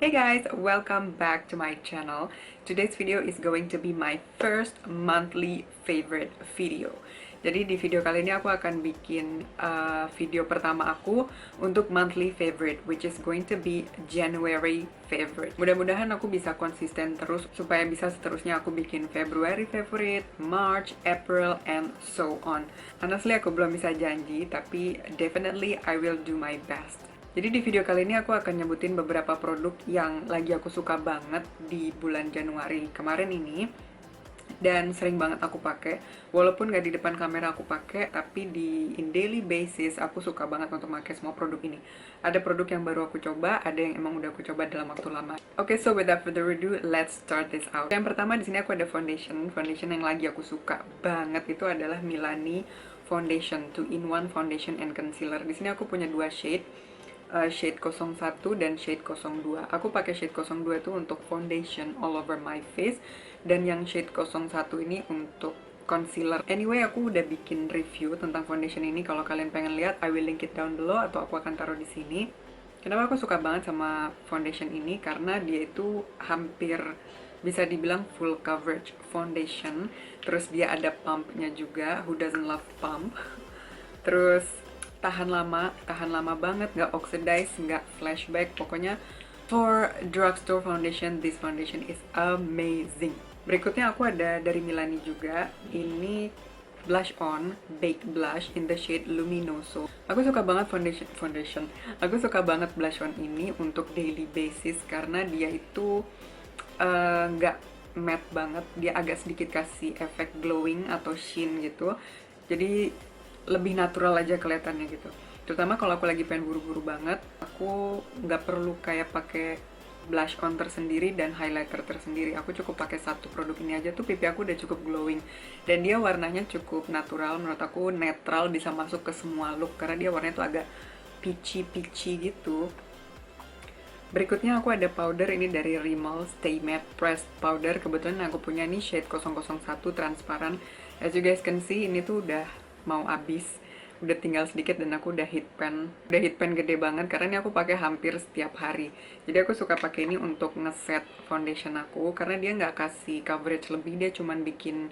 Hey guys, welcome back to my channel. Today's video is going to be my first monthly favorite video. Jadi di video kali ini aku akan bikin video pertama aku untuk monthly favorite, which is going to be January favorite. Mudah-mudahan aku bisa konsisten terus supaya bisa seterusnya aku bikin February favorite, March, April, and so on. Honestly aku belum bisa janji, tapi definitely I will do my best. Jadi di video kali ini aku akan nyebutin beberapa produk yang lagi aku suka banget di bulan Januari kemarin ini dan sering banget aku pakai. Walaupun nggak di depan kamera aku pakai, tapi di daily basis aku suka banget untuk pakai semua produk ini. Ada produk yang baru aku coba, ada yang emang udah aku coba dalam waktu lama. Oke, so without further ado, let's start this out. Yang pertama di sini aku ada foundation yang lagi aku suka banget itu adalah Milani Foundation 2-in-1 Foundation and Concealer. Di sini aku punya dua shade. Shade 01 dan shade 02. Aku pakai shade 02 itu untuk foundation all over my face, dan yang shade 01 ini untuk concealer. Anyway, aku udah bikin review tentang foundation ini. Kalau kalian pengen lihat, I will link it down below atau aku akan taruh di sini. Kenapa aku suka banget sama foundation ini? Karena dia itu hampir bisa dibilang full coverage foundation. Terus dia ada pumpnya juga. Who doesn't love pump? Terus tahan lama banget, nggak oxidize, nggak flashback. Pokoknya for drugstore foundation, this foundation is amazing. Berikutnya aku ada dari Milani juga. Ini blush on, baked blush in the shade Luminoso. Aku suka banget foundation. Aku suka banget blush on ini untuk daily basis karena dia itu nggak matte banget. Dia agak sedikit kasih efek glowing atau sheen gitu. Jadi lebih natural aja kelihatannya gitu. Terutama kalau aku lagi pengen buru-buru banget, aku nggak perlu kayak pakai blush on tersendiri dan highlighter tersendiri. Aku cukup pakai satu produk ini aja tuh pipi aku udah cukup glowing. Dan dia warnanya cukup natural, menurut aku netral, bisa masuk ke semua look karena dia warnanya tuh agak peachy gitu. Berikutnya aku ada powder ini dari Rimmel Stay Matte Pressed Powder. Kebetulan aku punya nih shade 001 transparan. As you guys can see, ini tuh udah mau habis, udah tinggal sedikit dan aku udah hit pen gede banget karena ini aku pakai hampir setiap hari. Jadi aku suka pakai ini untuk ngeset foundation aku karena dia nggak kasih coverage lebih, dia cuman bikin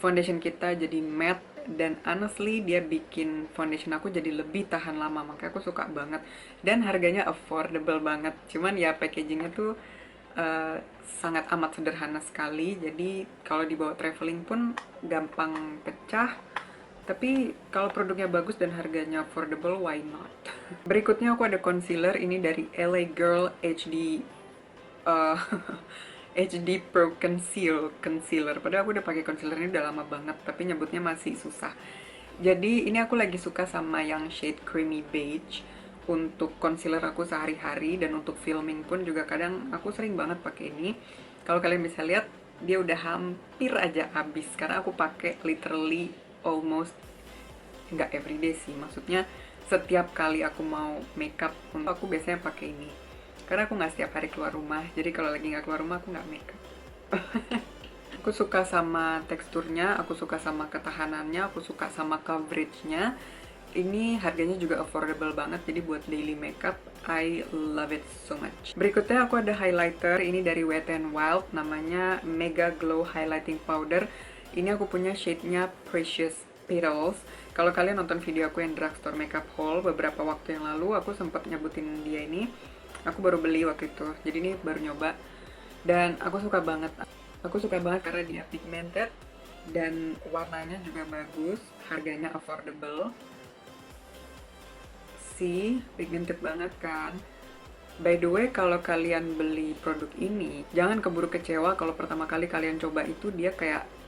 foundation kita jadi matte, dan honestly dia bikin foundation aku jadi lebih tahan lama, makanya aku suka banget dan harganya affordable banget. Cuman ya packagingnya tuh sangat amat sederhana sekali, jadi kalau dibawa traveling pun gampang pecah. Tapi kalau produknya bagus dan harganya affordable, why not? Berikutnya aku ada concealer ini dari LA Girl HD HD Pro Concealer. Padahal aku udah pakai concealer ini udah lama banget, tapi nyebutnya masih susah. Jadi ini aku lagi suka sama yang shade Creamy Beige untuk concealer aku sehari-hari, dan untuk filming pun juga kadang aku sering banget pakai ini. Kalau kalian bisa lihat, dia udah hampir aja habis karena aku pakai literally almost nggak everyday sih, maksudnya setiap kali aku mau makeup aku biasanya pakai ini karena aku nggak setiap hari keluar rumah, jadi kalau lagi nggak keluar rumah aku nggak makeup. Aku suka sama teksturnya, aku suka sama ketahanannya, aku suka sama coveragenya. Ini harganya juga affordable banget, jadi buat daily makeup I love it so much. Berikutnya aku ada highlighter ini dari Wet n Wild, namanya Mega Glow Highlighting Powder. Ini aku punya shade-nya Precious Petals. Kalau kalian nonton video aku yang drugstore makeup haul beberapa waktu yang lalu, aku sempat nyebutin dia ini. Aku baru beli waktu itu, jadi ini baru nyoba. Dan aku suka banget. Aku suka banget karena dia pigmented dan warnanya juga bagus, harganya affordable. See, pigmented banget kan? By the way, kalau kalian beli produk ini, jangan keburu kecewa kalau pertama kali kalian coba itu dia kayak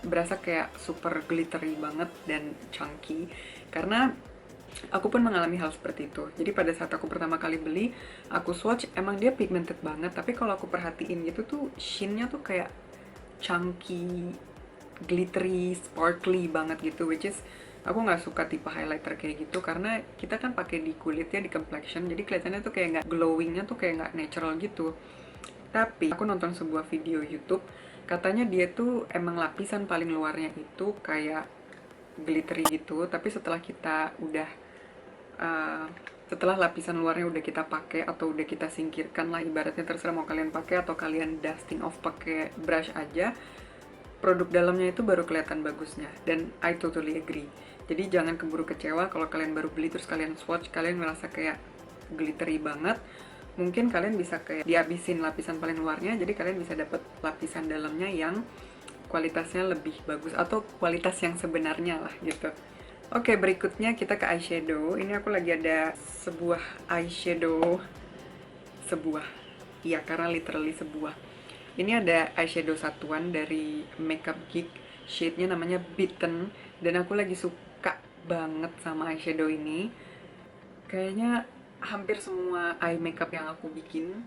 berasa kayak super glittery banget dan chunky, karena aku pun mengalami hal seperti itu. Jadi pada saat aku pertama kali beli, aku swatch, emang dia pigmented banget, tapi kalau aku perhatiin gitu tuh sheen-nya tuh kayak chunky, glittery, sparkly banget gitu, which is aku nggak suka tipe highlighter kayak gitu karena kita kan pakai di kulit ya, di complexion, jadi kelihatannya tuh kayak nggak glowingnya tuh kayak nggak natural gitu. Tapi aku nonton sebuah video YouTube, katanya dia tuh emang lapisan paling luarnya itu kayak glittery gitu, tapi setelah kita udah Setelah lapisan luarnya udah kita pakai atau udah kita singkirkan lah, ibaratnya terserah mau kalian pakai atau kalian dusting off pakai brush aja, produk dalamnya itu baru kelihatan bagusnya. Dan I totally agree. Jadi jangan keburu kecewa kalau kalian baru beli terus kalian swatch, kalian merasa kayak glittery banget. Mungkin kalian bisa kayak dihabisin lapisan paling luarnya, jadi kalian bisa dapat lapisan dalamnya yang kualitasnya lebih bagus atau kualitas yang sebenarnya lah gitu. Oke, berikutnya kita ke eyeshadow. Ini aku lagi ada sebuah eyeshadow. Iya, karena literally sebuah. Ini ada eyeshadow satuan dari Makeup Geek. Shade-nya namanya Bitten. Dan aku lagi suka banget sama eyeshadow ini. Kayaknya hampir semua eye makeup yang aku bikin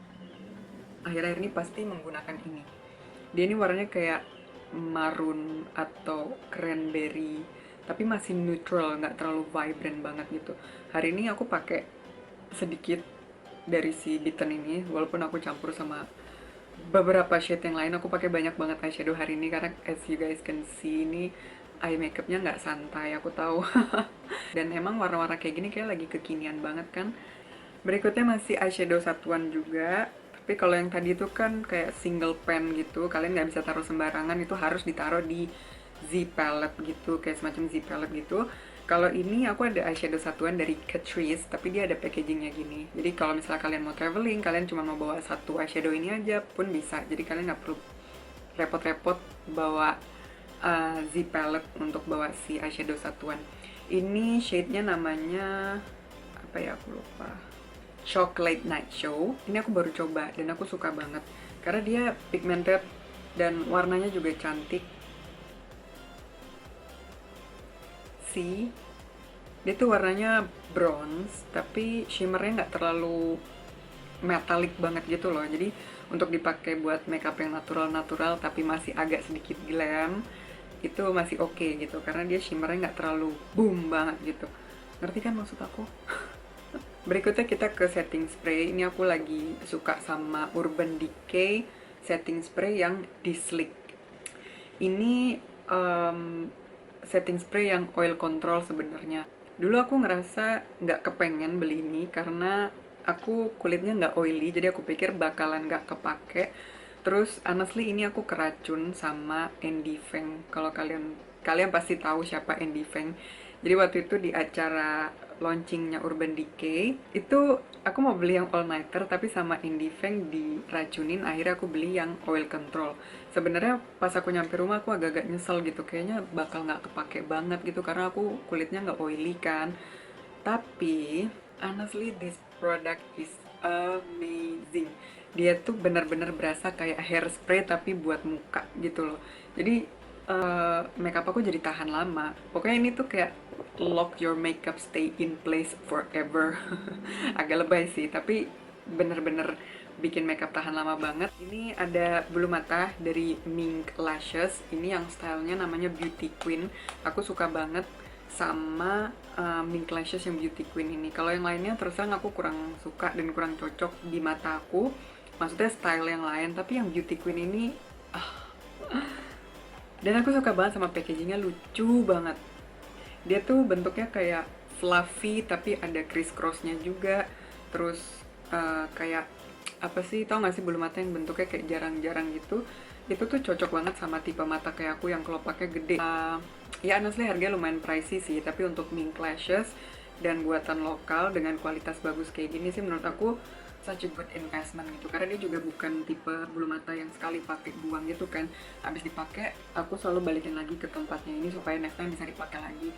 akhir-akhir ini pasti menggunakan ini. Dia ini warnanya kayak maroon atau cranberry, tapi masih neutral, nggak terlalu vibrant banget gitu. Hari ini aku pakai sedikit dari si Bitten ini, walaupun aku campur sama beberapa shade yang lain. Aku pakai banyak banget eyeshadow hari ini karena as you guys can see, ini eye makeupnya nggak santai, aku tahu. Dan emang warna-warna kayak gini kayak lagi kekinian banget kan. Berikutnya masih eyeshadow satuan juga. Tapi kalau yang tadi itu kan kayak single pen gitu, kalian nggak bisa taruh sembarangan, itu harus ditaruh di Z palette gitu, kayak semacam Z palette gitu. Kalau ini aku ada eyeshadow satuan dari Catrice, tapi dia ada packagingnya gini. Jadi kalau misalnya kalian mau traveling, kalian cuma mau bawa satu eyeshadow ini aja pun bisa. Jadi kalian nggak perlu repot-repot bawa Z palette untuk bawa si eyeshadow satuan. Ini shade-nya namanya apa ya, aku lupa. Chocolate Night Show. Ini aku baru coba dan aku suka banget karena dia pigmented dan warnanya juga cantik. See, dia tuh warnanya bronze tapi shimmernya nggak terlalu metalik banget gitu loh. Jadi untuk dipakai buat makeup yang natural-natural tapi masih agak sedikit glam, itu masih oke gitu karena dia shimmernya nggak terlalu boom banget gitu. Ngerti kan maksud aku? Berikutnya kita ke setting spray. Ini aku lagi suka sama Urban Decay setting spray yang di-slick. Ini setting spray yang oil control sebenarnya. Dulu aku ngerasa nggak kepengen beli ini karena aku kulitnya nggak oily, jadi aku pikir bakalan nggak kepake. Terus honestly ini aku keracun sama Andy Feng. Kalau kalian pasti tahu siapa Andy Feng. Jadi waktu itu di acara launchingnya Urban Decay itu aku mau beli yang all nighter, tapi sama Andy Feng diracunin. Akhirnya aku beli yang oil control. Sebenarnya pas aku nyampe rumah aku agak-agak nyesel gitu, kayaknya bakal nggak kepake banget gitu karena aku kulitnya nggak oily kan. Tapi honestly this product is amazing. Dia tuh benar-benar berasa kayak hairspray tapi buat muka gitu loh. Jadi makeup aku jadi tahan lama. Pokoknya ini tuh kayak lock your makeup stay in place forever. Agak lebay sih, tapi bener-bener bikin makeup tahan lama banget. Ini ada bulu mata dari Mink Lashes. Ini yang stylenya namanya Beauty Queen. Aku suka banget sama Mink Lashes yang Beauty Queen ini. Kalau yang lainnya terus terang aku kurang suka dan kurang cocok di mata aku. Maksudnya style yang lain, tapi yang Beauty Queen ini dan aku suka banget sama packagingnya, lucu banget. Dia tuh bentuknya kayak fluffy tapi ada criss-crossnya juga. Terus kayak apa sih, tau gak sih bulu mata yang bentuknya kayak jarang-jarang gitu. Itu tuh cocok banget sama tipe mata kayak aku yang kelopaknya gede. Ya honestly harganya lumayan pricey sih, tapi untuk Mink Lashes dan buatan lokal dengan kualitas bagus kayak gini sih menurut aku such a good investment gitu, karena dia juga bukan tipe bulu mata yang sekali pakai buang gitu kan. Habis dipakai aku selalu balikin lagi ke tempatnya ini supaya next time bisa dipakai lagi.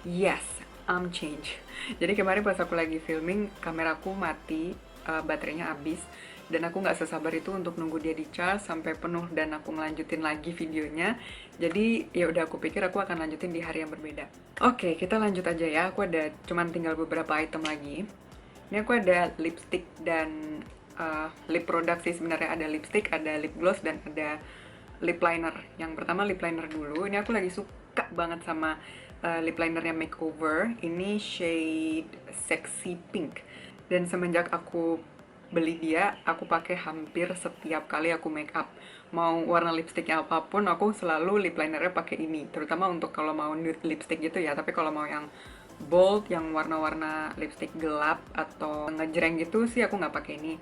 Yes, I'm change. Jadi kemarin pas aku lagi filming kameraku mati, baterainya habis dan aku nggak sesabar itu untuk nunggu dia di charge sampai penuh dan aku ngelanjutin lagi videonya. Jadi ya udah aku pikir aku akan lanjutin di hari yang berbeda. Oke, kita lanjut aja ya. Aku ada cuman tinggal beberapa item lagi. Ini aku ada lipstick dan lip product sih sebenarnya. Ada lipstick, ada lip gloss, dan ada lip liner. Yang pertama lip liner dulu. Ini aku lagi suka banget sama lip linernya Makeover. Ini shade Sexy Pink. Dan semenjak aku beli dia, aku pakai hampir setiap kali aku make up. Mau warna lipsticknya apapun, aku selalu lip linernya pakai ini. Terutama untuk kalau mau nude lipstick gitu ya. Tapi kalau mau yang bold yang warna-warna lipstick gelap atau ngejreng gitu sih aku nggak pakai ini.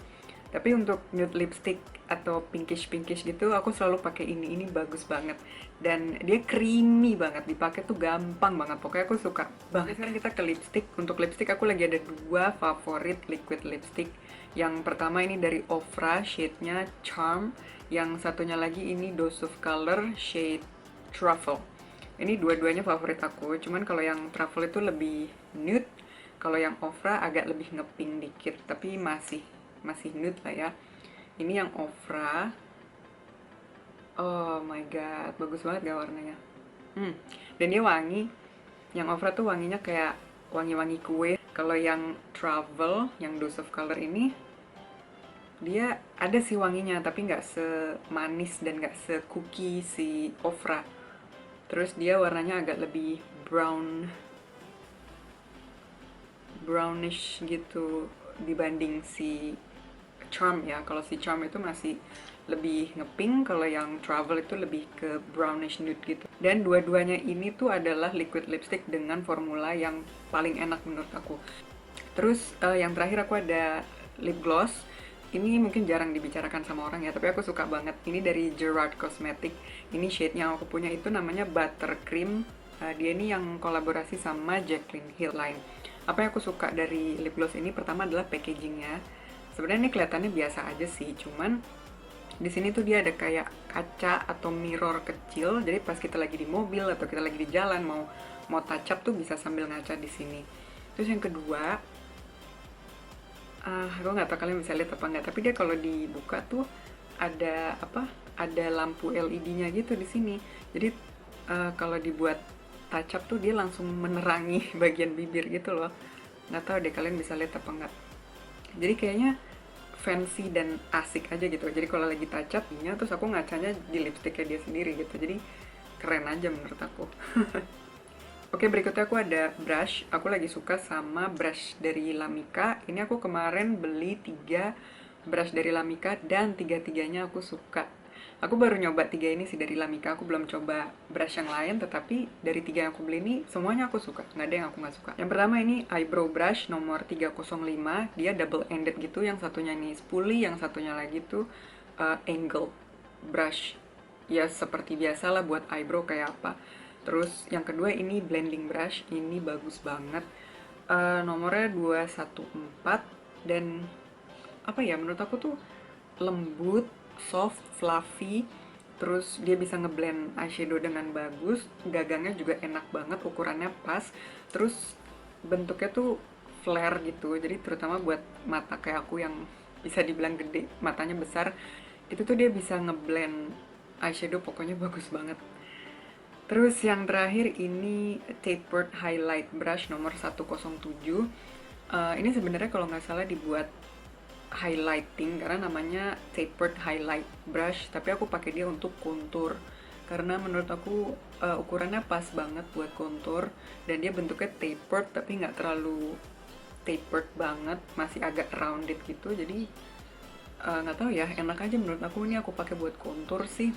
Tapi untuk nude lipstick atau pinkish gitu aku selalu pakai ini bagus banget dan dia creamy banget, dipakai tuh gampang banget, pokoknya aku suka banget. Sekarang kita ke lipstick. Untuk lipstick aku lagi ada dua favorit liquid lipstick. Yang pertama ini dari Ofra, shade-nya Charm, yang satunya lagi ini Dose of Color shade Truffle. Ini dua-duanya favorit aku, cuman kalau yang Truffle itu lebih nude, kalau yang Ofra agak lebih ngepink dikit, tapi masih nude lah ya. Ini yang Ofra. Oh my god, bagus banget gak warnanya. Dan dia wangi. Yang Ofra tuh wanginya kayak wangi-wangi kue. Kalau yang Travel, yang Dose of Color ini, dia ada sih wanginya, tapi nggak semanis dan nggak se-cookie si Ofra. Terus dia warnanya agak lebih brownish gitu dibanding si Charm ya. Kalau si Charm itu masih lebih ngepink, kalau yang Travel itu lebih ke brownish nude gitu. Dan dua-duanya ini tuh adalah liquid lipstick dengan formula yang paling enak menurut aku. Terus yang terakhir aku ada lip gloss. Ini mungkin jarang dibicarakan sama orang ya, tapi aku suka banget. Ini dari Gerard Cosmetics. Ini shade yang aku punya itu namanya Buttercream. Dia ini yang kolaborasi sama Jaclyn Hill line. Apa yang aku suka dari lip gloss ini pertama adalah packagingnya. Sebenarnya ini kelihatannya biasa aja sih, cuman di sini tuh dia ada kayak kaca atau mirror kecil. Jadi pas kita lagi di mobil atau kita lagi di jalan mau touch up tuh bisa sambil ngaca di sini. Terus yang kedua, aku nggak tahu kalian bisa lihat apa nggak, tapi dia kalau dibuka tuh ada apa? Ada lampu LED-nya gitu di sini. Jadi kalau dibuat touch up tuh dia langsung menerangi bagian bibir gitu loh. Nggak tahu deh kalian bisa lihat apa nggak. Jadi kayaknya fancy dan asik aja gitu. Jadi kalau lagi touch up terus aku ngacanya di lipsticknya dia sendiri gitu. Jadi keren aja menurut aku. Oke, berikutnya aku ada brush. Aku lagi suka sama brush dari Lamika. Ini aku kemarin beli 3 brush dari Lamika dan tiga-tiganya aku suka. Aku baru nyoba 3 ini sih dari Lamika. Aku belum coba brush yang lain, tetapi dari 3 yang aku beli ini semuanya aku suka. Nggak ada yang aku nggak suka. Yang pertama ini eyebrow brush nomor 305. Dia double ended gitu. Yang satunya ini spoolie, yang satunya lagi tuh angle brush. Ya seperti biasa lah buat eyebrow kayak apa. Terus yang kedua ini blending brush, ini bagus banget. Nomornya 214 dan apa ya, menurut aku tuh lembut, soft, fluffy. Terus dia bisa ngeblend eyeshadow dengan bagus, gagangnya juga enak banget, ukurannya pas. Terus bentuknya tuh flare gitu, jadi terutama buat mata kayak aku yang bisa dibilang gede, matanya besar, itu tuh dia bisa ngeblend eyeshadow, pokoknya bagus banget. Terus yang terakhir ini tapered highlight brush nomor 107. Ini sebenarnya kalau nggak salah dibuat highlighting karena namanya tapered highlight brush, tapi aku pakai dia untuk contour karena menurut aku ukurannya pas banget buat contour dan dia bentuknya tapered tapi nggak terlalu tapered banget, masih agak rounded gitu. Jadi nggak tahu ya, enak aja menurut aku, ini aku pakai buat contour sih.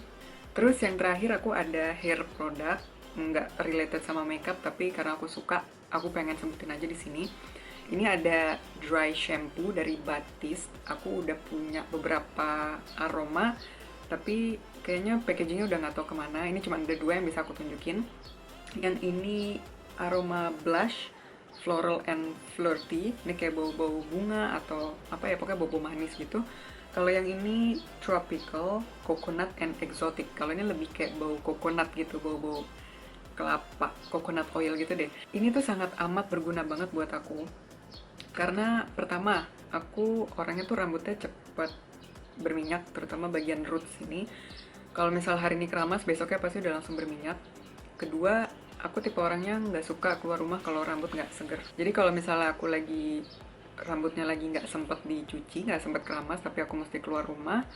Terus yang terakhir aku ada hair product, nggak related sama makeup tapi karena aku suka, aku pengen sebutin aja di sini. Ini ada dry shampoo dari Batiste. Aku udah punya beberapa aroma, tapi kayaknya packagingnya udah nggak tahu kemana. Ini cuma ada 2 yang bisa aku tunjukin. Yang ini aroma blush, floral and flirty. Ini kayak bau-bau bunga atau apa ya, pokoknya bau-bau manis gitu. Kalau yang ini tropical, coconut and exotic. Kalau ini lebih kayak bau coconut gitu, bau-bau kelapa, coconut oil gitu deh. Ini tuh sangat amat berguna banget buat aku. Karena pertama, aku orangnya tuh rambutnya cepet berminyak, terutama bagian roots ini. Kalau misal hari ini keramas, besoknya pasti udah langsung berminyak. Kedua, aku tipe orangnya nggak suka keluar rumah kalau rambut nggak seger. Jadi kalau misalnya aku rambutnya lagi nggak sempet dicuci, nggak sempet keramas, tapi aku mesti keluar rumah,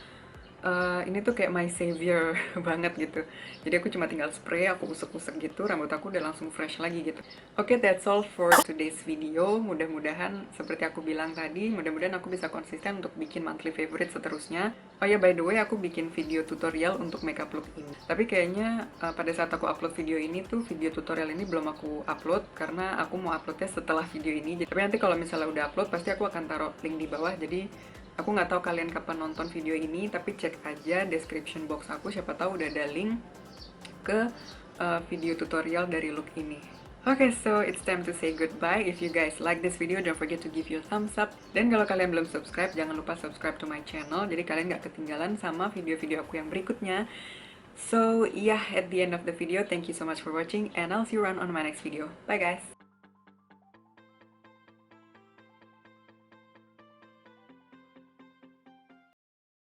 ini tuh kayak my savior banget gitu. Jadi aku cuma tinggal spray, aku usek-usek gitu, rambut aku udah langsung fresh lagi gitu. Oke, that's all for today's video. Mudah-mudahan seperti aku bilang tadi, mudah-mudahan aku bisa konsisten untuk bikin monthly favorite seterusnya. Oh ya, by the way, aku bikin video tutorial untuk makeup look ini. Tapi kayaknya pada saat aku upload video ini tuh, video tutorial ini belum aku upload karena aku mau uploadnya setelah video ini. Tapi nanti kalau misalnya udah upload, pasti aku akan taruh link di bawah. Jadi aku nggak tahu kalian kapan nonton video ini, tapi cek aja description box aku, siapa tahu udah ada link ke video tutorial dari look ini. Okay, so it's time to say goodbye. If you guys like this video, don't forget to give you a thumbs up. Dan kalau kalian belum subscribe, jangan lupa subscribe to my channel, jadi kalian nggak ketinggalan sama video-video aku yang berikutnya. So yeah, at the end of the video, thank you so much for watching, and I'll see you around on my next video. Bye guys!